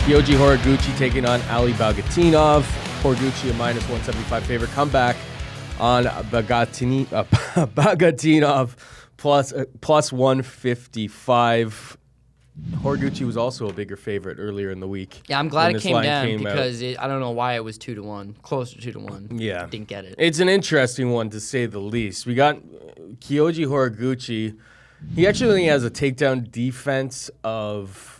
Kyoji Horiguchi taking on Ali Bagautinov. Horiguchi a minus 175 favorite. Comeback on Bagautinov plus 155. Horiguchi was also a bigger favorite earlier in the week. Yeah, I'm glad it came down because I don't know why it was 2-1, close to 2-1. Yeah. Didn't get it. It's an interesting one to say the least. We got Kyoji Horiguchi. He actually only has a takedown defense of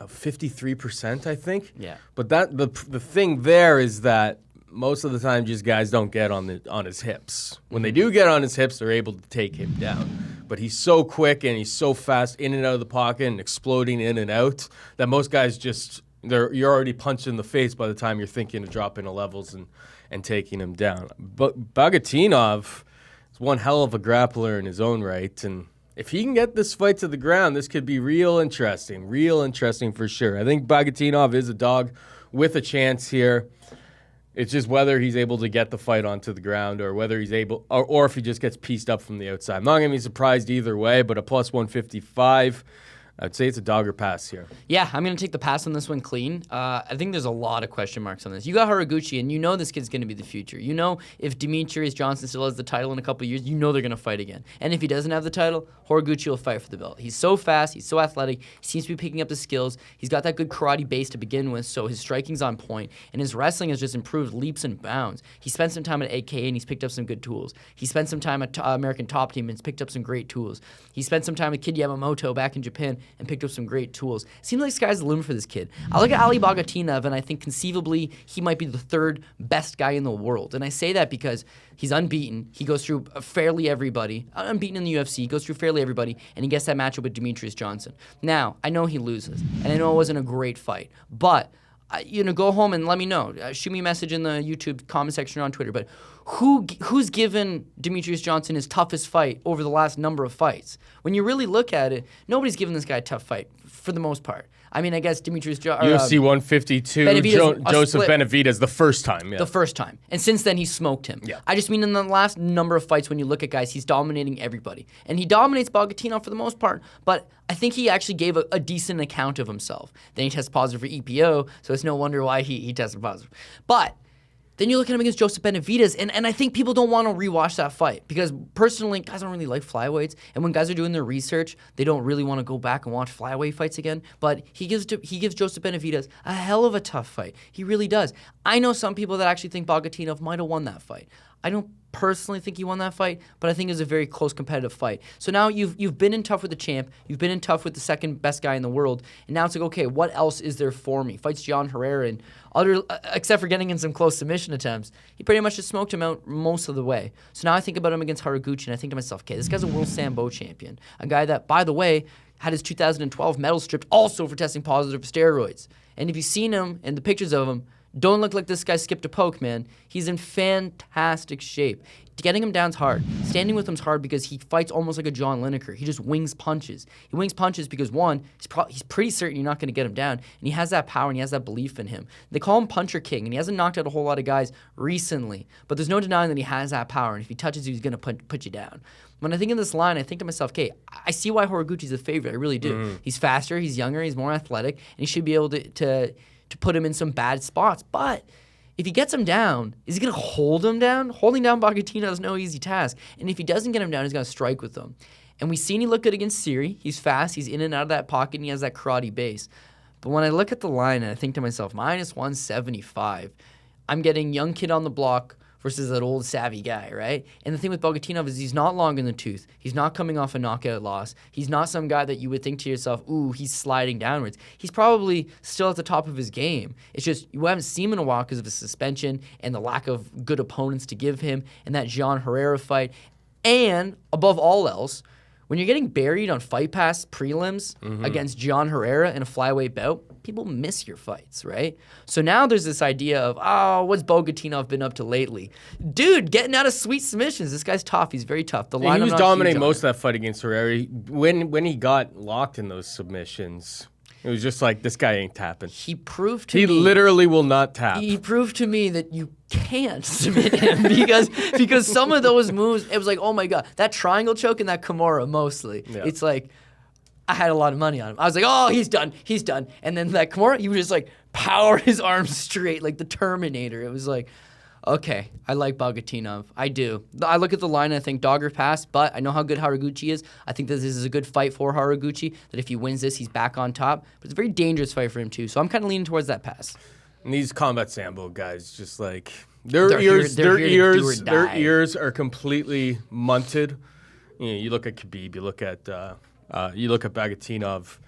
53%, I think. Yeah. But the thing there is that most of the time, just guys don't get on his hips. When they do get on his hips, they're able to take him down. But he's so quick and he's so fast in and out of the pocket and exploding in and out that most guys you're already punched in the face by the time you're thinking of dropping the levels and taking him down. But Bagautinov is one hell of a grappler in his own right, and if he can get this fight to the ground, this could be real interesting for sure. I think Bagautinov is a dog with a chance here. It's just whether he's able to get the fight onto the ground or whether he's able, or if he just gets pieced up from the outside. I'm not going to be surprised either way, but a plus 155, I'd say it's a dog or pass here. Yeah, I'm going to take the pass on this one clean. I think there's a lot of question marks on this. You got Horiguchi, and you know this kid's going to be the future. You know if Demetrius Johnson still has the title in a couple of years, you know they're going to fight again. And if he doesn't have the title, Horiguchi will fight for the belt. He's so fast. He's so athletic. He seems to be picking up the skills. He's got that good karate base to begin with, so his striking's on point, and his wrestling has just improved leaps and bounds. He spent some time at AK, and he's picked up some good tools. He spent some time at American Top Team and has picked up some great tools. He spent some time with Kid Yamamoto back in Japan and picked up some great tools. Seems like sky's the limit for this kid. I look at Ali Bagautinov, and I think conceivably he might be the third best guy in the world. And I say that because he's unbeaten. He goes through fairly everybody. Unbeaten in the UFC. He goes through fairly everybody, and he gets that matchup with Demetrius Johnson. Now, I know he loses, and I know it wasn't a great fight, but go home and let me know. Shoot me a message in the YouTube comment section or on Twitter. But who's given Demetrius Johnson his toughest fight over the last number of fights? When you really look at it, nobody's given this guy a tough fight for the most part. I mean, I guess Demetrius Johnson. UFC 152, Joseph Benavidez the first time. Yeah. The first time. And since then, he smoked him. Yeah. I just mean in the last number of fights, when you look at guys, he's dominating everybody. And he dominates Bagautinov for the most part, but I think he actually gave a decent account of himself. Then he tested positive for EPO, so it's no wonder why he tested positive. But then you look at him against Joseph Benavidez, and I think people don't want to rewatch that fight because personally, guys don't really like flyweights, and when guys are doing their research, they don't really want to go back and watch flyweight fights again. But he gives Joseph Benavidez a hell of a tough fight. He really does. I know some people that actually think Bagautinov might have won that fight. I don't personally think he won that fight, but I think it was a very close competitive fight. So now you've been in tough with the champ, you've been in tough with the second best guy in the world, and now it's like, okay, what else is there for me? Fights John Herrera, and except for getting in some close submission attempts, he pretty much just smoked him out most of the way. So now I think about him against Horiguchi, and I think to myself, okay, this guy's a world Sambo champion, a guy that, by the way, had his 2012 medal stripped also for testing positive for steroids. And if you've seen him and the pictures of him, don't look like this guy skipped a poke, man. He's in fantastic shape. Getting him down's hard. Standing with him's hard because he fights almost like a John Lineker. He just wings punches. He wings punches because, one, he's pretty certain you're not going to get him down, and he has that power and he has that belief in him. They call him Puncher King, and he hasn't knocked out a whole lot of guys recently, but there's no denying that he has that power, and if he touches you, he's going to put you down. When I think of this line, I think to myself, okay, I see why Horiguchi's a favorite. I really do. He's faster, he's younger, he's more athletic, and he should be able to put him in some bad spots. But if he gets him down, is he going to hold him down? Holding down Bagautinov is no easy task. And if he doesn't get him down, he's going to strike with him. And we've seen he look good against Siri. He's fast. He's in and out of that pocket, and he has that karate base. But when I look at the line and I think to myself, minus 175, I'm getting young kid on the block versus that old savvy guy, right? And the thing with Bagautinov is he's not long in the tooth. He's not coming off a knockout loss. He's not some guy that you would think to yourself, ooh, he's sliding downwards. He's probably still at the top of his game. It's just you haven't seen him in a while because of his suspension and the lack of good opponents to give him and that John Herrera fight. And above all else, when you're getting buried on Fight Pass prelims against John Herrera in a flyweight bout, people miss your fights, right? So now there's this idea of, oh, what's Bagautinov been up to lately? Dude, getting out of sweet submissions. This guy's tough. He's very tough. He was dominating most of that fight against Herrera. When he got locked in those submissions, it was just like, this guy ain't tapping. He proved to me. He literally will not tap. He proved to me that you can't submit him because some of those moves, it was like, oh my God, that triangle choke and that Kimura mostly. Yeah. It's like, I had a lot of money on him. I was like, oh, he's done. And then that Kimura, he would just like power his arms straight like the Terminator. It was like, okay, I like Bagautinov. I do. I look at the line and I think dog or pass, but I know how good Horiguchi is. I think that this is a good fight for Horiguchi, that if he wins this, he's back on top. But it's a very dangerous fight for him too, so I'm kind of leaning towards that pass. And these combat sambo guys, just like their ears are completely munted. You look at Khabib, you look at Bagautinov.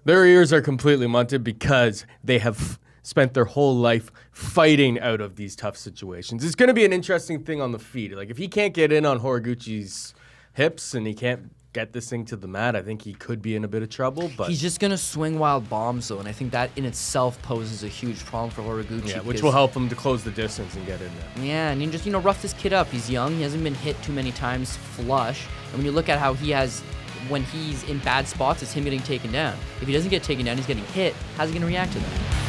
Their ears are completely munted because they have spent their whole life fighting out of these tough situations. It's going to be an interesting thing on the feet. Like if he can't get in on Horiguchi's hips and he can't get this thing to the mat, I think he could be in a bit of trouble. But he's just going to swing wild bombs, though, and I think that in itself poses a huge problem for Horiguchi. Yeah, which will help him to close the distance and get in there. Yeah, and you just, rough this kid up. He's young. He hasn't been hit too many times flush. And when you look at how he has, when he's in bad spots, it's him getting taken down. If he doesn't get taken down, he's getting hit. How's he going to react to that?